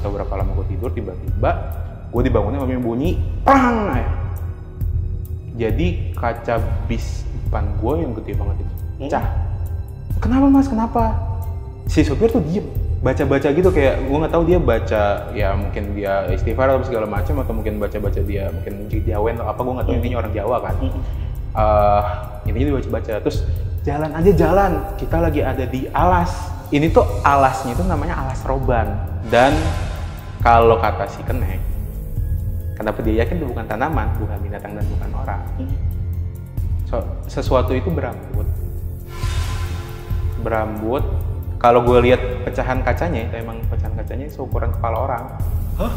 tahu berapa lama gue tidur, tiba-tiba gue dibangunin sama bunyi prang. Jadi kaca bis depan gue yang gede banget itu pecah. Kenapa mas? Kenapa? Si supir tuh diem, baca-baca gitu, kayak gue nggak tahu dia baca, ya mungkin dia istighfar atau segala macam, atau mungkin baca-baca dia mungkin jawen atau apa, gue nggak tahu, intinya orang Jawa kan. Intinya dia baca-baca, terus jalan aja jalan, kita lagi ada di alas. Ini tuh alasnya itu namanya alas roban, dan kalau kata si Kenek, kenapa dia yakin itu bukan tanaman, bukan binatang, dan bukan orang. Sesuatu itu berambut. Kalau gue lihat pecahan kacanya, itu emang pecahan kacanya seukuran kepala orang. Hah?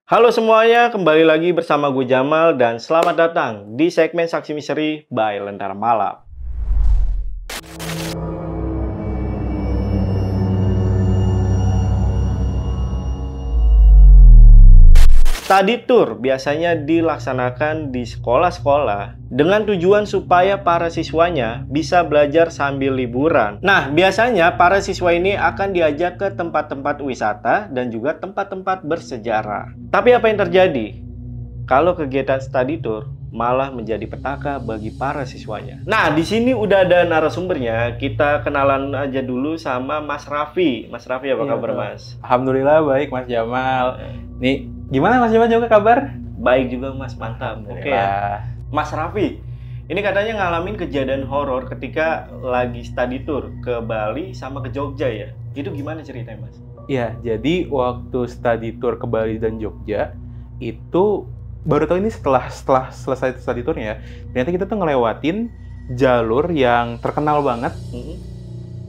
Halo semuanya, kembali lagi bersama gue Jamal dan selamat datang di segmen Saksi Misteri by Lentera Malam. Study tour biasanya dilaksanakan di sekolah-sekolah dengan tujuan supaya para siswanya bisa belajar sambil liburan. Nah, biasanya para siswa ini akan diajak ke tempat-tempat wisata dan juga tempat-tempat bersejarah. Tapi apa yang terjadi kalau kegiatan study tour malah menjadi petaka bagi para siswanya? Nah, di sini udah ada narasumbernya. Kita kenalan aja dulu sama Mas Raffi. Mas Raffi, apa kabar, Mas? Alhamdulillah baik, Mas Jamal. Nih, gimana Mas Jamal juga kabar? Baik juga, Mas. Mantap. Oke ya. Mas Raffi, ini katanya ngalamin kejadian horor ketika lagi study tour ke Bali sama ke Jogja ya. Itu gimana ceritanya, Mas? Iya, jadi waktu study tour ke Bali dan Jogja itu baru tahu ini setelah selesai study tournya ya. Ternyata kita tuh ngelewatin jalur yang terkenal banget.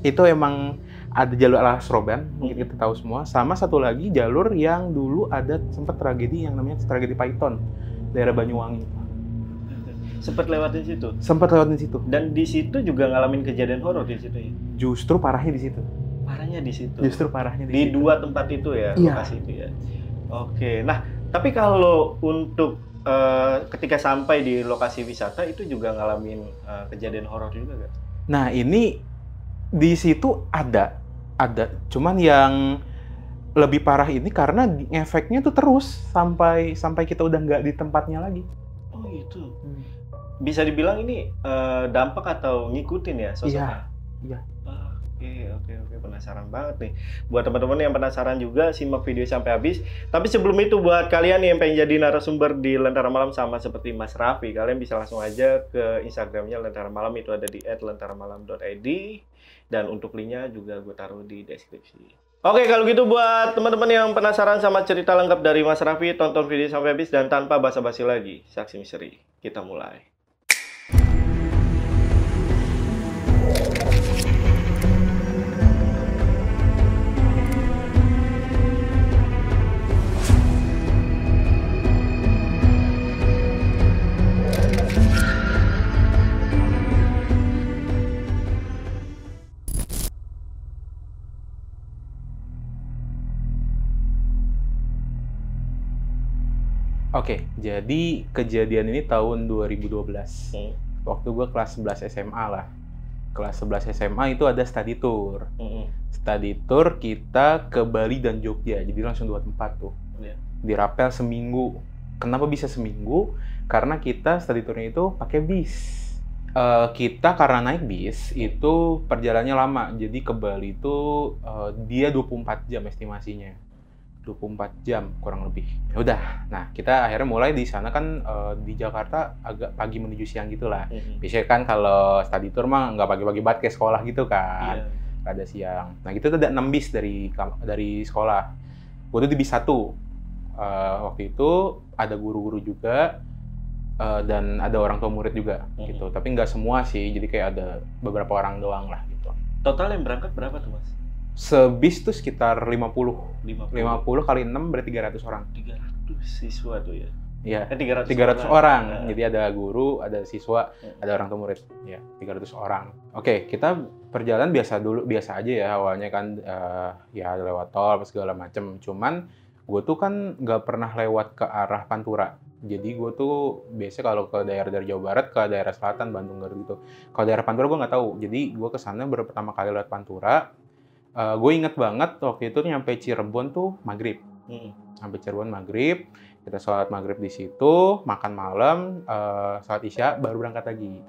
Itu emang ada jalur alas roban, mungkin kita tahu semua. Sama satu lagi jalur yang dulu ada sempat tragedi yang namanya tragedi Python, daerah Banyuwangi. Sempat lewatin situ? Sempat lewatin situ. Dan di situ juga ngalamin kejadian horor di situ ya? Justru parahnya di situ. Parahnya di situ? Justru parahnya di situ. Dua tempat itu ya? Iya. Lokasi itu ya? Oke, nah tapi kalau untuk ketika sampai di lokasi wisata itu juga ngalamin kejadian horor juga nggak? Nah ini di situ ada, cuman yang lebih parah ini karena efeknya tuh terus sampai kita udah nggak di tempatnya lagi. Oh gitu. Bisa dibilang ini dampak atau ngikutin ya sosoknya? Iya. Oke, penasaran banget nih. Buat teman-teman yang penasaran juga, simak video sampai habis. Tapi sebelum itu, buat kalian yang pengen jadi narasumber di Lentera Malam sama seperti Mas Raffi, kalian bisa langsung aja ke Instagramnya Lentera Malam, itu ada di @lenteramalam.id, dan untuk linknya juga gue taruh di deskripsi. Oke, kalau gitu buat teman-teman yang penasaran sama cerita lengkap dari Mas Raffi, tonton video sampai habis dan tanpa basa-basi lagi, Saksi Misteri, kita mulai. Oke, jadi kejadian ini tahun 2012. Waktu gue kelas 11 SMA lah. Kelas 11 SMA itu ada study tour. Study tour kita ke Bali dan Jogja, jadi langsung dua tempat tuh. Dirapel seminggu. Kenapa bisa seminggu? Karena kita study tournya itu pakai bis. Kita karena naik bis itu perjalanannya lama, jadi ke Bali itu dia 24 jam estimasinya. 24 jam kurang lebih. Ya udah, nah kita akhirnya mulai di sana kan di Jakarta agak pagi menuju siang gitulah. Biasanya kan kalau study tour mah nggak pagi-pagi banget kayak sekolah gitu kan, rada siang. Nah kita tuh ada 6 bis dari sekolah. Gue tuh di bis 1. Waktu itu ada guru-guru juga dan ada orang tua murid juga gitu. Tapi nggak semua sih, jadi kayak ada beberapa orang doang lah gitu. Total yang berangkat berapa tuh, Mas? Sebis tuh sekitar 50 kali 6 berarti 300 orang. 300 siswa tuh ya? Iya, 300 orang. Jadi ada guru, ada siswa, ada orang tua murid. Ya, 300 orang. Oke, kita perjalanan biasa aja ya awalnya kan ya lewat tol segala macem. Cuman gue tuh kan nggak pernah lewat ke arah Pantura. Jadi gue tuh biasanya kalau ke daerah dari Jawa Barat, ke daerah selatan, Bandung, Garut gitu. Kalau daerah Pantura gue nggak tahu. Jadi gue kesana baru pertama kali lewat Pantura. Gue inget banget waktu itu nyampe Cirebon tuh maghrib. Sampai Cirebon maghrib, kita sholat maghrib di situ, makan malam, sholat isya, baru berangkat lagi.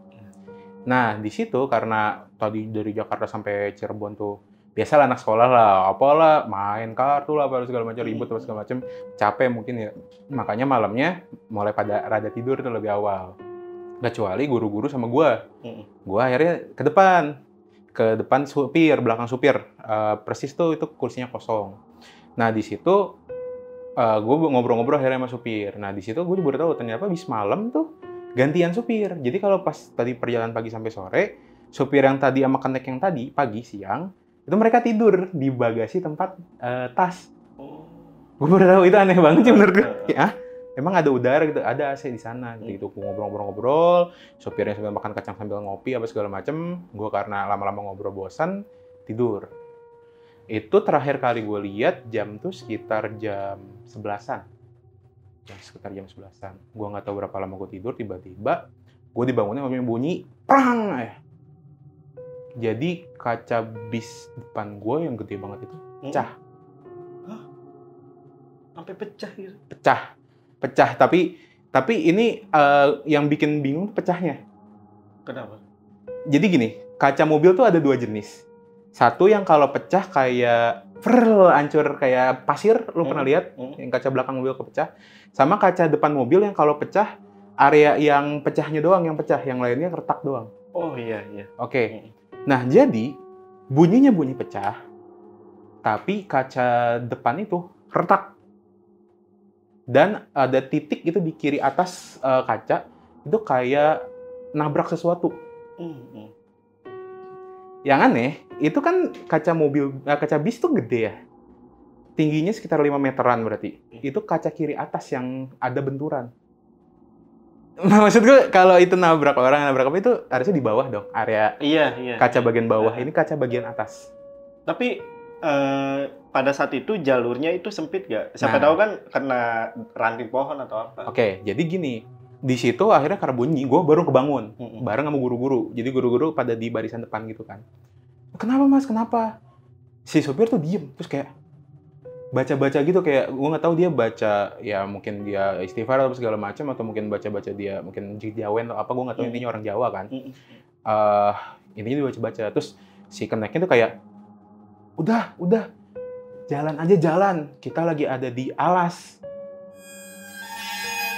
Nah di situ karena tadi dari Jakarta sampai Cirebon tuh biasalah anak sekolah lah, apalah main kartu lah, apa segala macam ribut apa segala macam, capek mungkin ya. Makanya malamnya mulai pada rada tidur tuh lebih awal. Kecuali guru-guru sama gue. Gue akhirnya ke depan supir, belakang supir. Persis tuh itu kursinya kosong. Nah di situ gue ngobrol-ngobrol akhirnya sama supir. Nah di situ gue baru tahu ternyata habis malam tuh gantian supir. Jadi kalau pas tadi perjalanan pagi sampai sore, supir yang tadi sama kenek yang tadi pagi siang itu mereka tidur di bagasi tempat tas. Gue baru tahu, itu aneh banget sih menurut gue. Ya, emang ada udara gitu, ada AC di sana gitu. Gue ngobrol-ngobrol, supirnya sambil makan kacang sambil ngopi apa segala macem. Gue karena lama-lama ngobrol bosan, tidur. Itu terakhir kali gue lihat jam tuh sekitar jam 11-an. Sekitar jam 11-an. Gue nggak tahu berapa lama gue tidur, tiba-tiba gue dibangunin sama bunyi prang ya. Jadi kaca bis depan gue yang gede banget itu pecah. Hah? Sampai pecah gitu? Pecah. Tapi ini yang bikin bingung pecahnya. Kenapa? Jadi gini, kaca mobil tuh ada dua jenis. Satu yang kalau pecah kayak hancur kayak pasir, lu pernah lihat? Yang kaca belakang mobil kepecah. Sama kaca depan mobil yang kalau pecah, area yang pecahnya doang yang pecah, yang lainnya retak doang. Oh iya. Oke. Nah, jadi bunyinya bunyi pecah, tapi kaca depan itu retak. Dan ada titik itu di kiri atas kaca, itu kayak nabrak sesuatu. Yang aneh, itu kan kaca bis tuh gede ya. Tingginya sekitar 5 meteran berarti. Itu kaca kiri atas yang ada benturan. Maksud gue kalau itu nabrak apa itu harusnya di bawah dong, area kaca bagian bawah. Ini kaca bagian atas. Tapi pada saat itu jalurnya itu sempit gak? Siapa tahu kan kena ranting pohon atau apa. Oke, jadi gini, di situ akhirnya karena bunyi, gue baru kebangun bareng sama guru-guru. Jadi guru-guru pada di barisan depan gitu kan. Kenapa mas? Kenapa? Si supir tuh diem, terus kayak baca-baca gitu, kayak gue nggak tahu dia baca ya mungkin dia istighfar atau segala macam, atau mungkin baca-baca dia mungkin jawen atau apa, gue nggak tahu. Intinya orang Jawa kan. Intinya dia baca-baca, terus si keneknya tuh kayak udah jalan aja, kita lagi ada di alas.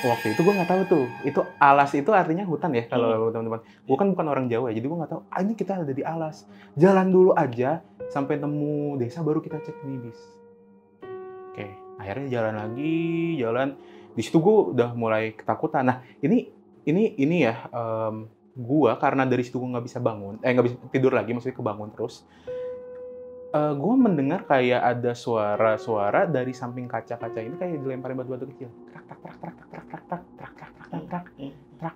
Waktu itu gue nggak tahu tuh, itu alas itu artinya hutan ya kalau teman-teman. Gue kan bukan orang Jawa ya, jadi gue nggak tahu. Ini kita ada di alas, jalan dulu aja sampai temu desa baru kita cek nih bis. Oke, akhirnya jalan. Di situ gue udah mulai ketakutan. Nah, ini ya, gue karena dari situ gue nggak bisa tidur lagi, maksudnya kebangun terus. Gue mendengar kayak ada suara dari samping kaca-kaca ini kayak dilemparin batu-batu kecil. Trak.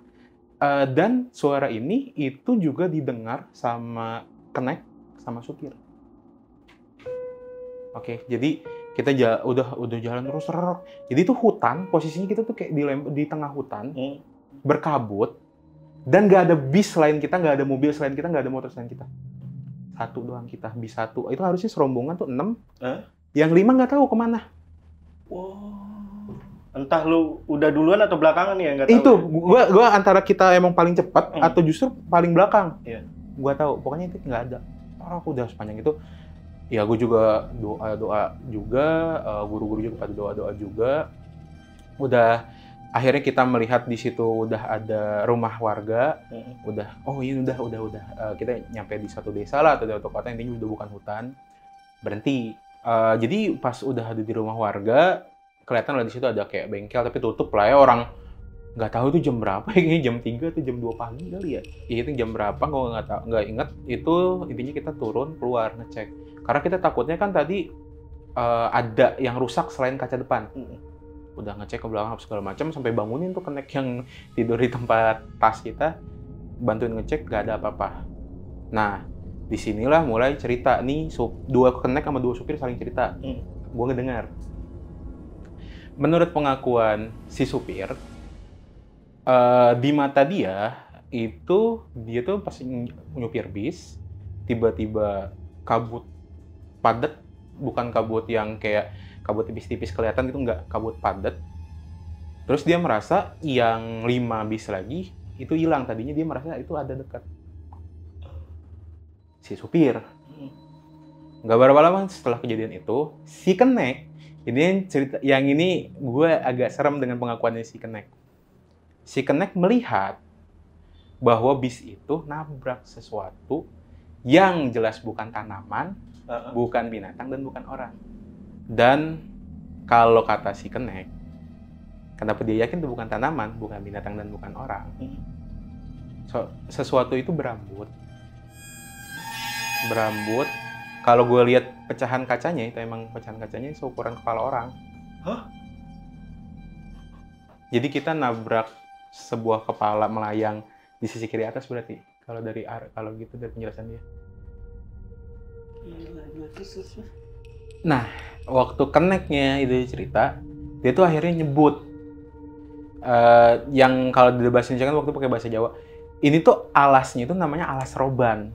Dan suara ini itu juga didengar sama kenek sama supir. Oke, jadi kita udah jalan terus. Jadi itu hutan, posisinya kita tuh kayak di tengah hutan, berkabut, dan nggak ada bis selain kita, nggak ada mobil selain kita, nggak ada motor selain kita. Satu doang kita, bis satu. Itu harusnya serombongan tuh 6. Yang 5 nggak tahu kemana. Entah lu udah duluan atau belakangan ya, nggak tahu. Itu, gua antara kita emang paling cepat atau justru paling belakang. Gua tahu, pokoknya itu nggak ada. Aku udah sepanjang itu. Ya gue juga doa juga, guru-guru juga pada doa juga. Udah akhirnya kita melihat di situ udah ada rumah warga. Udah kita nyampe di satu desa lah atau di satu kota, intinya udah bukan hutan. Berhenti. Jadi pas udah ada di rumah warga, kelihatan lah di situ ada kayak bengkel tapi tutup lah ya, orang nggak tahu itu jam berapa, kayaknya jam 3 atau jam 2 pagi kali ya. Itu jam berapa nggak inget. Itu intinya kita turun keluar ngecek. Karena kita takutnya kan tadi ada yang rusak selain kaca depan. Udah ngecek ke belakang segala macam sampai bangunin tuh kenek yang tidur di tempat tas kita, bantuin ngecek nggak ada apa-apa. Nah, disinilah mulai cerita nih, 2 kenek sama 2 supir saling cerita. Gue ngedengar. menurut pengakuan si supir, di mata dia tuh pas nyupir bis tiba-tiba kabut padat, bukan kabut yang kayak kabut tipis-tipis kelihatan gitu, enggak, kabut padat. Terus dia merasa yang 5 bis lagi itu hilang. Tadinya dia merasa itu ada dekat. Si supir. Nggak berapa lama setelah kejadian itu, si Kenek, ini cerita yang ini gue agak serem dengan pengakuannya si Kenek. Si Kenek melihat bahwa bis itu nabrak sesuatu yang jelas bukan tanaman, bukan binatang, dan bukan orang. Dan kalau kata si Kenek, kenapa dia yakin itu bukan tanaman, bukan binatang, dan bukan orang? Sesuatu itu berambut. Kalau gue lihat pecahan kacanya, itu emang pecahan kacanya seukuran kepala orang. Hah? Jadi kita nabrak sebuah kepala melayang di sisi kiri atas berarti. Kalau gitu dari penjelasan dia. Nah, waktu Keneknya itu cerita, dia tuh akhirnya nyebut yang kalau di bahasa Indonesia kan waktu pakai bahasa Jawa. Ini tuh alasnya itu namanya alas roban.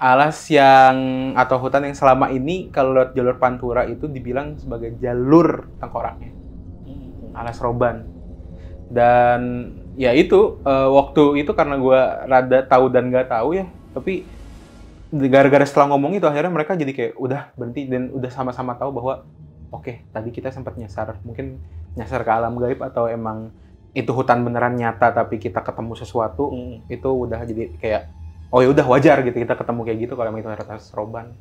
Alas atau hutan yang selama ini kalau lewat jalur Pantura itu dibilang sebagai jalur tengkoraknya. Alas roban. Dan ya itu waktu itu karena gue rada tahu dan nggak tahu ya, tapi gara-gara setelah ngomong itu akhirnya mereka jadi kayak udah berhenti dan udah sama-sama tahu bahwa oke, tadi kita sempat nyasar, mungkin nyasar ke alam gaib atau emang itu hutan beneran nyata tapi kita ketemu sesuatu. Itu udah jadi kayak oh ya udah wajar gitu kita ketemu kayak gitu kalau emang itu alas roban.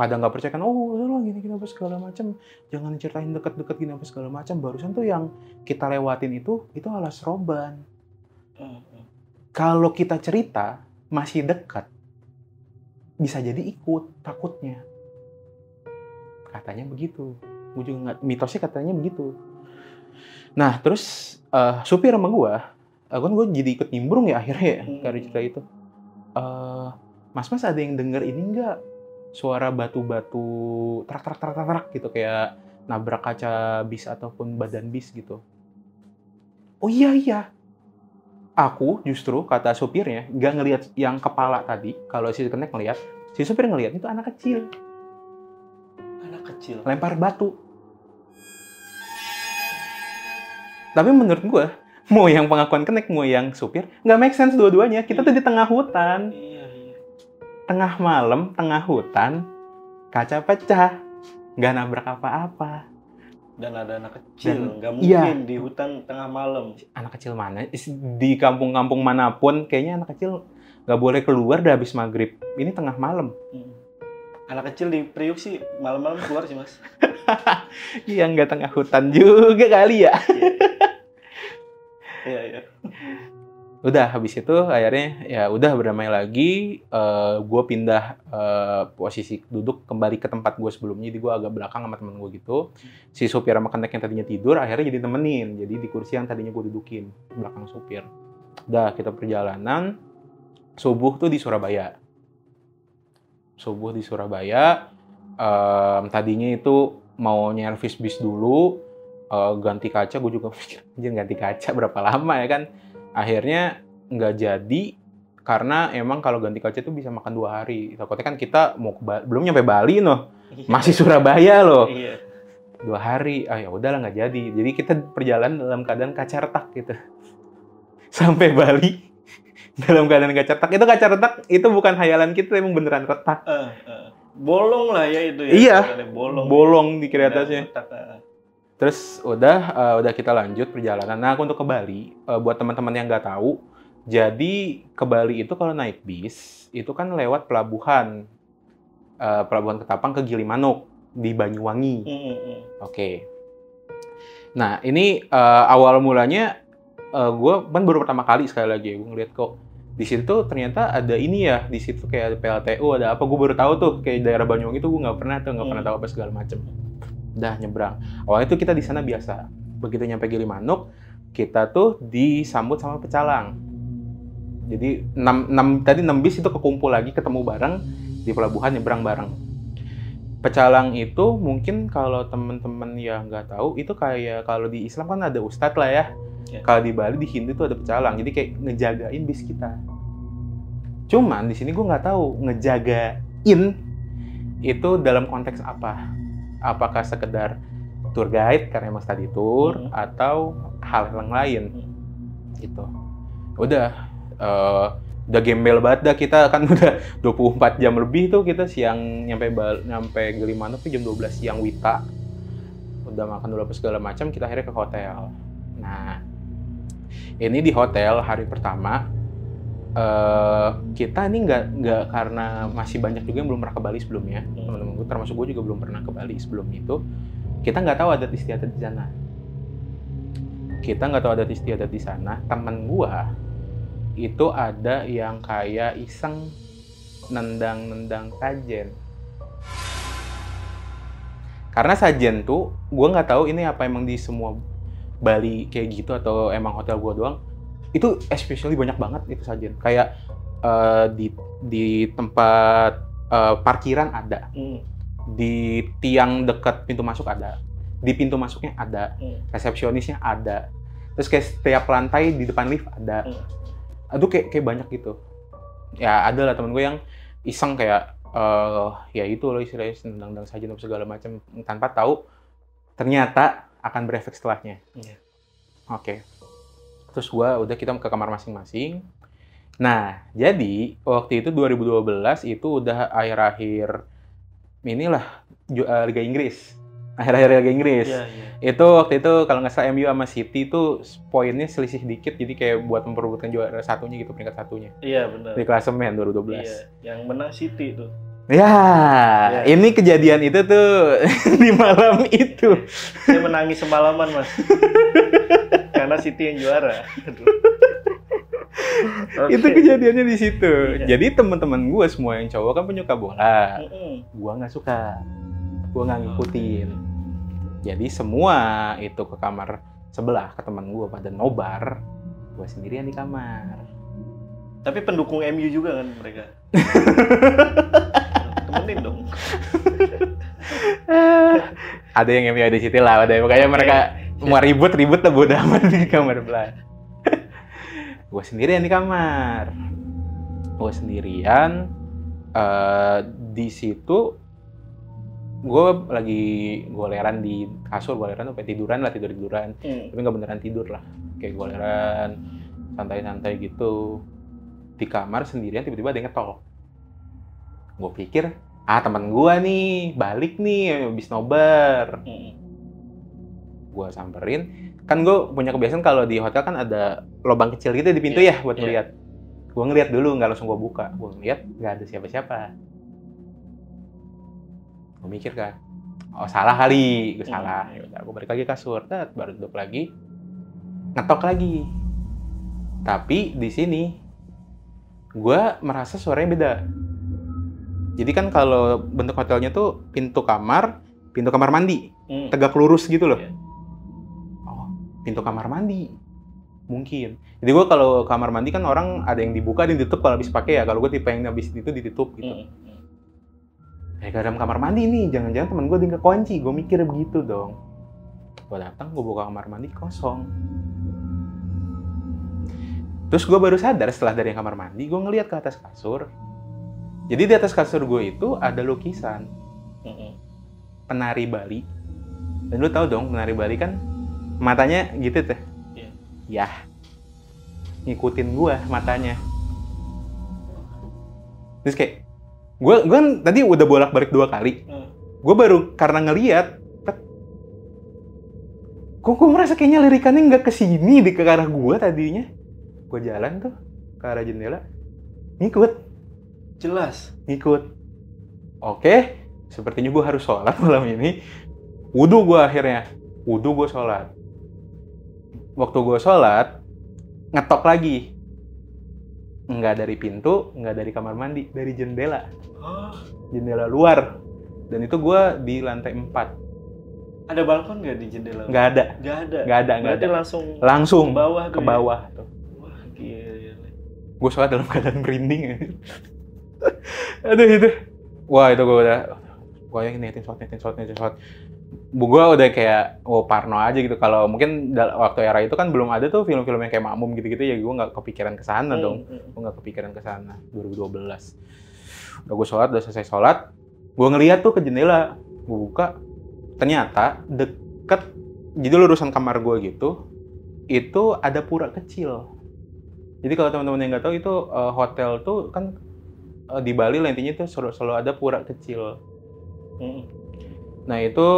Pada nggak percaya kan, oh udah gini apa segala macam, jangan ceritain deket-deket gini apa segala macam. Barusan tuh yang kita lewatin itu alas roban. Kalau kita cerita masih dekat, bisa jadi ikut takutnya. Katanya begitu. Gue juga nggak, mitosnya katanya begitu. Nah terus supir sama gue jadi ikut nimbrung ya akhirnya ya karena cerita itu. Mas ada yang denger ini nggak? Suara batu-batu terak gitu kayak nabrak kaca bis ataupun badan bis gitu. Oh iya. Aku justru kata supirnya nggak ngelihat yang kepala tadi. Kalau si Kenek ngelihat, si supir ngelihat itu anak kecil. Anak kecil lempar batu. Tapi menurut gue, mau yang pengakuan Kenek, mau yang supir, nggak make sense dua-duanya. Kita tuh di tengah hutan. Tengah malam, tengah hutan, kaca pecah, nggak nabrak apa-apa. Dan ada anak kecil, nggak mungkin di hutan tengah malam. Anak kecil mana? Di kampung-kampung manapun, kayaknya anak kecil nggak boleh keluar dah habis maghrib. Ini tengah malam. Anak kecil di Priuk sih malam-malam keluar sih mas. Iya, nggak tengah hutan juga kali ya. Iya. Udah habis itu akhirnya ya udah berdamai lagi. Gue pindah posisi duduk kembali ke tempat gue sebelumnya. Jadi gue agak belakang sama temen gue gitu. Si supir sama Kenek yang tadinya tidur akhirnya jadi temenin. Jadi di kursi yang tadinya gue dudukin belakang supir. Udah kita perjalanan. Subuh tuh di Surabaya. Tadinya itu mau nyervis bis dulu, ganti kaca. Gue juga pikir ganti kaca berapa lama ya kan. Akhirnya nggak jadi karena emang kalau ganti kaca itu bisa makan 2 hari. Takutnya kan kita mau belum nyampe Bali masih Surabaya loh. 2 hari, ya udahlah nggak jadi. Jadi kita perjalanan dalam keadaan kaca retak gitu. Sampai Bali dalam keadaan kaca retak. Itu kaca retak itu bukan hayalan kita, emang beneran retak. Bolong lah ya itu ya. Iya, bolong di kiri atasnya. Retak. Terus udah kita lanjut perjalanan. Nah, untuk ke Bali, buat teman-teman yang nggak tahu, jadi ke Bali itu kalau naik bis, itu kan lewat pelabuhan Ketapang ke Gilimanuk di Banyuwangi. Oke. Nah, ini awal mulanya gue kan baru pertama kali sekali lagi gue ngeliat kok di situ ternyata ada ini ya, di situ kayak PLTU ada apa, gue baru tahu tuh kayak daerah Banyuwangi itu gue nggak pernah tahu apa segala macem. Udah nyebrang. Awalnya tuh kita di sana biasa. Begitu nyampe Gilimanuk, kita tuh disambut sama pecalang. Jadi 6 bis itu kekumpul lagi, ketemu bareng di pelabuhan, nyebrang bareng. Pecalang itu mungkin kalau teman-teman yang nggak tahu, itu kayak kalau di Islam kan ada ustadz lah ya. Kalau di Bali, di Hindu itu ada pecalang. Jadi kayak ngejagain bis kita. Cuman di sini gue nggak tahu ngejagain itu dalam konteks apa. Apakah sekedar tour guide karena emang study tour atau hal yang lain gitu. Udah gembel banget dah kita kan udah 24 jam lebih tuh kita siang nyampe Gilimanuk tuh jam 12 siang Wita. Udah makan dulu apa segala macam, kita akhirnya ke hotel. Nah, ini di hotel hari pertama kita ini nggak karena masih banyak juga yang belum pernah ke Bali sebelumnya. Teman-teman gue termasuk gue juga belum pernah ke Bali sebelum itu. Kita nggak tahu adat istiadat di sana. Temen gue itu ada yang kayak iseng nendang sajen. Karena sajen tuh, gue nggak tahu ini apa emang di semua Bali kayak gitu atau emang hotel gue doang. Itu especially banyak banget itu sajen. Kayak di tempat parkiran ada, di tiang dekat pintu masuk ada, di pintu masuknya ada, resepsionisnya ada. Terus kayak setiap lantai di depan lift ada. Aduh kayak banyak gitu. Ya ada lah temen gue yang iseng kayak ya itu loh istilahnya nendang saja dan segala macam tanpa tahu ternyata akan berefek setelahnya. Oke. Terus kita ke kamar masing-masing. Nah, jadi waktu itu 2012 itu udah akhir-akhir inilah Liga Inggris. Akhir-akhir Liga Inggris. Itu waktu itu kalau nggak salah MU sama City itu poinnya selisih dikit, jadi kayak buat memperebutkan juara satunya gitu, peringkat satunya. Iya benar. Di klasemen 2012. Iya, yang menang City tuh. Ya, ini kejadian itu tuh di malam itu. Saya menangis semalaman mas, karena City yang juara. Itu kejadiannya di situ. Jadi teman-teman gue semua yang cowok kan penyuka bola. Gue nggak suka, gue nggak ngikutin. Jadi semua itu ke kamar sebelah ke teman gue pada nobar, gue sendirian di kamar. Tapi pendukung MU juga kan mereka. Temenin dong. Ada yang MU ada di situ lah, ada makanya mereka mau ribut lah bodo amat di kamar sebelah. Gue sendirian di kamar. Gue sendirian di situ. Gue lagi goleran di kasur, goleran tuh tiduran. Tapi nggak beneran tidur lah, kayak goleran santai-santai gitu di kamar sendirian. Tiba-tiba ada yang ngetol. Gue pikir teman gue nih balik nih habis nobar. Gue samperin, kan gue punya kebiasaan kalau di hotel kan ada lubang kecil gitu di pintu ya buat ngeliat. Gue ngeliat dulu, nggak langsung gue buka. Gue ngeliat nggak ada siapa-siapa. Gue mikir kan, salah kali, gue salah. Yaudah, gue balik lagi kasur, baru duduk lagi, ngetok lagi. Tapi di sini, gue merasa suaranya beda. Jadi kan kalau bentuk hotelnya tuh pintu kamar mandi, tegak lurus gitu loh. Oh, pintu kamar mandi, mungkin. Jadi gue kalau kamar mandi kan orang ada yang dibuka, ada yang ditutup kalau habis pakai ya. Kalau gue tipe yang habis itu ditutup gitu. Ke dalam kamar mandi nih, jangan-jangan temen gue tinggal kunci. Gue mikir begitu dong. Gue datang, gue buka kamar mandi kosong. Terus gue baru sadar setelah dari kamar mandi, gue ngeliat ke atas kasur. Jadi di atas kasur gue itu ada lukisan penari Bali. Dan lu tahu dong penari Bali kan matanya gitu tuh. Ya, ngikutin gue matanya. Terus kayak gue kan tadi udah bolak-balik 2 kali. Gue baru karena ngeliat, kok gue merasa kayaknya lirikannya nggak kesini ke arah gue tadinya. Gue jalan tuh ke arah jendela, ngikut. Jelas. Ngikut. Oke, sepertinya gue harus sholat malam ini. Wudhu gue akhirnya. Wudhu gue sholat. Waktu gue sholat, ngetok lagi. Nggak dari pintu, nggak dari kamar mandi, dari jendela. Jendela luar. Dan itu gue di lantai 4. Ada balkon nggak di jendela? Nggak ada. Nggak ada. Nggak ada. Berarti nggak ada. langsung ke bawah tuh. Ke bawah tuh. Wah, gila. Gue sholat dalam keadaan merinding ya. Aduh itu. Wah itu gue udah, gue niatin sholat. Gue udah kayak, parno aja gitu. Kalau mungkin waktu era itu kan belum ada tuh film-film yang kayak Makmum gitu-gitu ya, gue nggak kepikiran ke sana dong. Gue nggak kepikiran ke sana. 2012. Udah gue sholat, udah selesai sholat, gue ngeliat tuh ke jendela, gue buka, ternyata deket, jadi lurusan kamar gue gitu, itu ada pura kecil. Jadi kalau teman-teman yang nggak tahu itu hotel tuh kan di Bali lah intinya tuh selalu ada pura kecil. Nah itu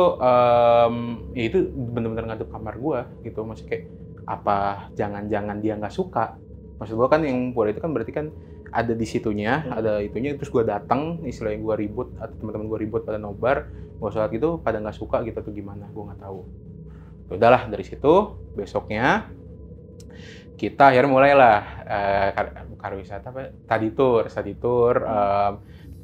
ya itu benar-benar ngadep kamar gue gitu, maksudnya kayak apa jangan-jangan dia nggak suka. Maksud gue kan yang pura itu kan berarti kan ada di situnya, ada itunya, terus gue datang, istilahnya gue ribut atau teman-teman gue ribut pada nobar, gue sholat gitu pada nggak suka gitu atau gimana, gue nggak tahu. Udahlah dari situ besoknya kita akhirnya mulailah pariwisata study tour,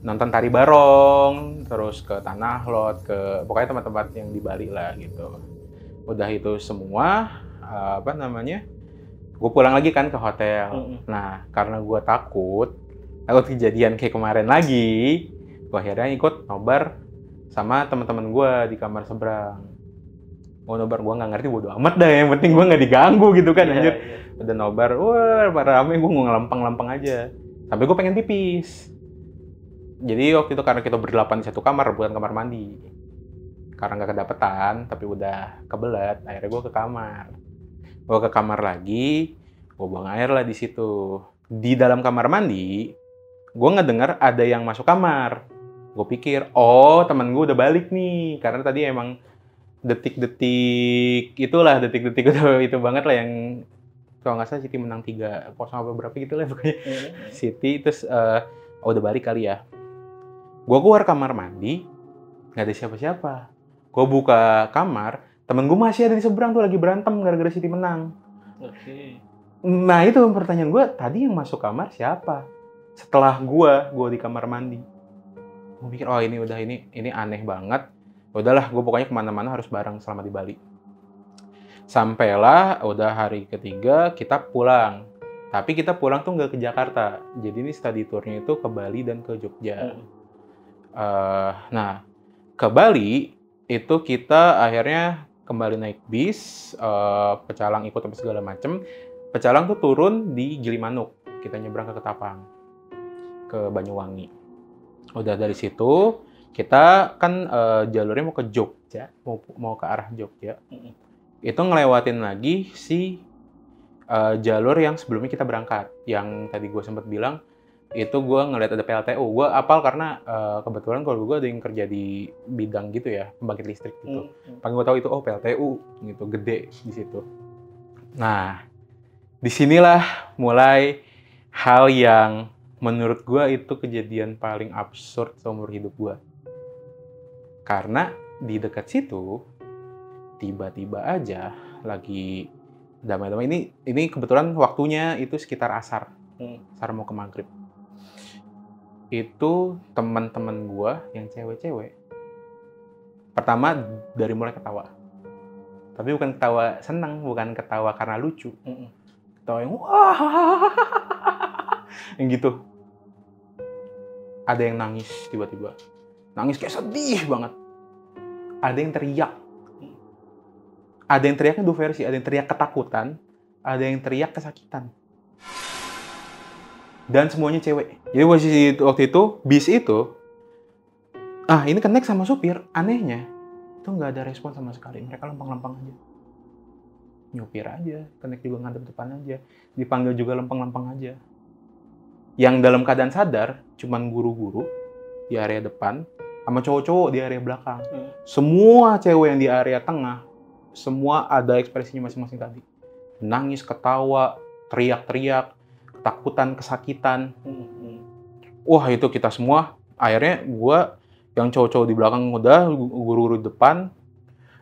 nonton tari barong, terus ke Tanah Lot, ke pokoknya tempat-tempat yang di Bali lah gitu. Udah itu semua gue pulang lagi kan ke hotel. Nah karena gue takut kejadian kayak kemarin lagi, gue akhirnya ikut nobar sama teman-teman gue di kamar seberang. Mau nobar gue nggak ngerti, bodo amat dah, yang penting gue nggak diganggu gitu kan. Anjir. Udah nobar, wah rame, gue mau ngelempeng-lempeng aja sampai gue pengen pipis. Jadi waktu itu karena kita berdelapan di satu kamar, bukan kamar mandi, karena nggak kedapetan tapi udah kebelet, akhirnya gue ke kamar lagi, gue buang air lah di situ. Di dalam kamar mandi gue ngedengar ada yang masuk kamar. Gue pikir temen gue udah balik nih, karena tadi emang detik-detik itu banget lah, yang kalau nggak salah City menang 3-0 apa berapa gitu lah pokoknya. City terus udah balik kali ya. Gue keluar kamar mandi nggak ada siapa-siapa. Gue buka kamar, temen gue masih ada di seberang tuh lagi berantem gara-gara City menang. Nah itu pertanyaan gue, tadi yang masuk kamar siapa setelah gue di kamar mandi? Gue mikir ini aneh banget. Udahlah, gue pokoknya kemana-mana harus bareng selama di Bali. Sampailah, udah hari ketiga kita pulang. Tapi kita pulang tuh nggak ke Jakarta. Jadi ini study tour-nya itu ke Bali dan ke Jogja. Nah, ke Bali itu kita akhirnya kembali naik bis, pecalang ikut sampai segala macem. Pecalang tuh turun di Gilimanuk. Kita nyebrang ke Ketapang, ke Banyuwangi. Udah dari situ, kita kan jalurnya mau ke Jogja, mau ke arah Jogja. Itu ngelewatin lagi si jalur yang sebelumnya kita berangkat. Yang tadi gue sempat bilang, itu gue ngeliat ada PLTU. Gue apal karena kebetulan kalau gue ada yang kerja di bidang gitu ya, pembangkit listrik gitu. Paling gue tahu itu PLTU gitu, gede di situ. Nah, disinilah mulai hal yang menurut gue itu kejadian paling absurd seumur hidup gue. Karena di dekat situ tiba-tiba aja lagi damai-damai, ini kebetulan waktunya itu sekitar asar mau ke maghrib. Itu teman-teman gue yang cewek-cewek pertama dari mulai ketawa, tapi bukan ketawa senang, bukan ketawa karena lucu, ketawa yang wah yang gitu. Ada yang nangis tiba-tiba, nangis kayak sedih banget. Ada yang teriak. Ada yang teriaknya dua versi. Ada yang teriak ketakutan, ada yang teriak kesakitan. Dan semuanya cewek. Jadi waktu itu, bis itu, ini connect sama supir. Anehnya, itu nggak ada respon sama sekali. Mereka lempeng-lempeng aja. Nyupir aja, connect juga ngadep depan aja. Dipanggil juga lempeng-lempeng aja. Yang dalam keadaan sadar, cuman guru-guru di area depan, sama cowok-cowok di area belakang. Semua cewek yang di area tengah, semua ada ekspresinya masing-masing tadi. Nangis, ketawa, teriak-teriak, ketakutan, kesakitan. Wah itu kita semua, akhirnya gue yang cowok-cowok di belakang udah, guru-guru depan,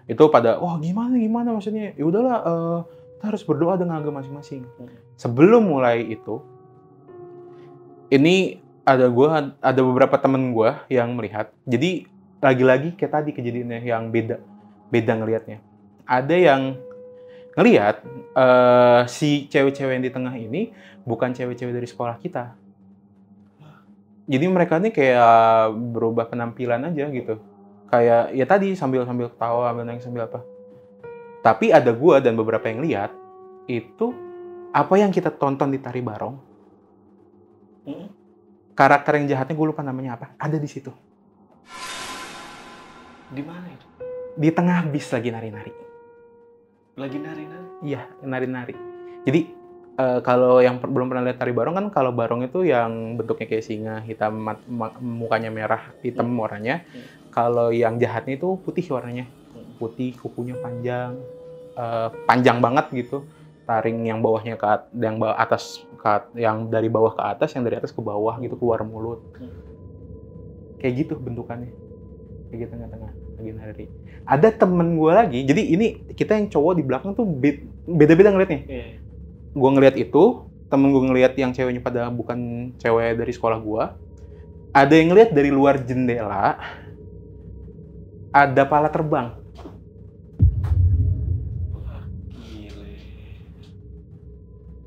itu pada, wah gimana maksudnya? Ya udahlah, kita harus berdoa dengan agama masing-masing. Sebelum mulai itu, ini ada beberapa temen gue yang melihat. Jadi lagi-lagi kayak tadi kejadiannya yang beda ngelihatnya. Ada yang ngelihat si cewek-cewek yang di tengah ini bukan cewek-cewek dari sekolah kita. Jadi mereka nih kayak berubah penampilan aja gitu. Kayak ya tadi sambil ketawa, sambil nangis, sambil apa. Tapi ada gua dan beberapa yang lihat itu apa yang kita tonton di Tari Barong. Karakter yang jahatnya gue lupa namanya apa. Ada di situ. Di mana itu? Di tengah bis lagi nari-nari. Lagi nari-nari? Iya, nari-nari. Jadi kalau yang belum pernah lihat Tari Barong kan, kalau barong itu yang bentuknya kayak singa, hitam, mukanya merah, hitam warnanya. Kalau yang jahatnya itu putih warnanya. Putih, kukunya panjang. Panjang banget gitu. Taring yang bawahnya yang atas yang dari bawah ke atas, yang dari atas ke bawah gitu, keluar mulut. Kayak gitu bentukannya. Kayak gitu tengah-tengah lagi nari. Ada temen gue lagi, jadi ini kita yang cowok di belakang tuh beda-beda ngeliatnya. Gue ngeliat itu, temen gue ngeliat yang ceweknya pada bukan cewek dari sekolah gue. Ada yang ngeliat dari luar jendela, ada pala terbang.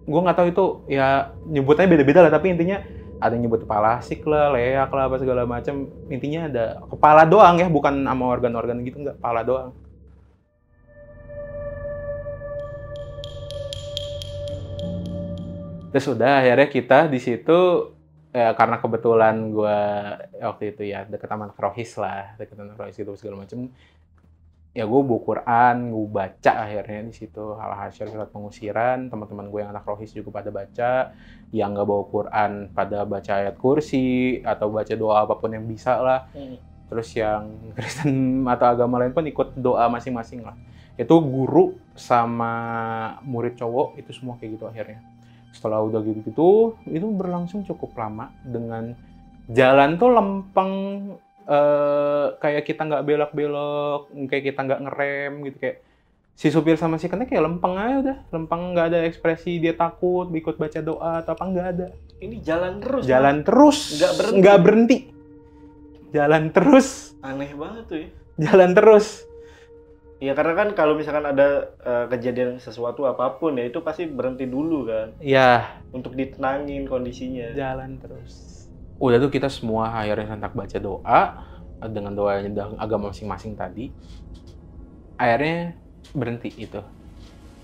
Gue nggak tahu itu ya nyebutnya beda-beda lah, tapi intinya ada yang nyebut kepala asik lah, leak lah, apa segala macam. Intinya ada kepala doang ya, bukan sama organ-organ gitu, nggak, kepala doang. Terus udah akhirnya kita di situ ya, karena kebetulan gue waktu itu ya deket sama Rohis lah, deket sama Rohis gitu segala macam. Ya gue buku Quran, gue baca akhirnya di situ Al-Hasyr surat pengusiran. Teman-teman gue yang anak Rohis juga pada baca, yang nggak bawa Quran pada baca ayat kursi atau baca doa apapun yang bisa lah. Terus yang Kristen atau agama lain pun ikut doa masing-masing lah. Itu guru sama murid cowok itu semua kayak gitu akhirnya. Setelah udah gitu-gitu, itu berlangsung cukup lama dengan jalan tuh lempeng. Kayak kita nggak belok-belok, kayak kita nggak ngerem gitu, kayak si supir sama si kenek kayak lempeng aja udah, lempeng, nggak ada ekspresi dia takut ikut baca doa atau apa, nggak ada. Ini jalan terus. Jalan terus, nggak berhenti. Jalan terus. Aneh banget tuh ya. Jalan terus. Ya karena kan kalau misalkan ada kejadian sesuatu apapun ya itu pasti berhenti dulu kan. Iya. Untuk ditenangin kondisinya. Jalan terus. Udah tuh kita semua akhirnya sentak baca doa dengan doanya agama masing-masing tadi. Akhirnya berhenti itu.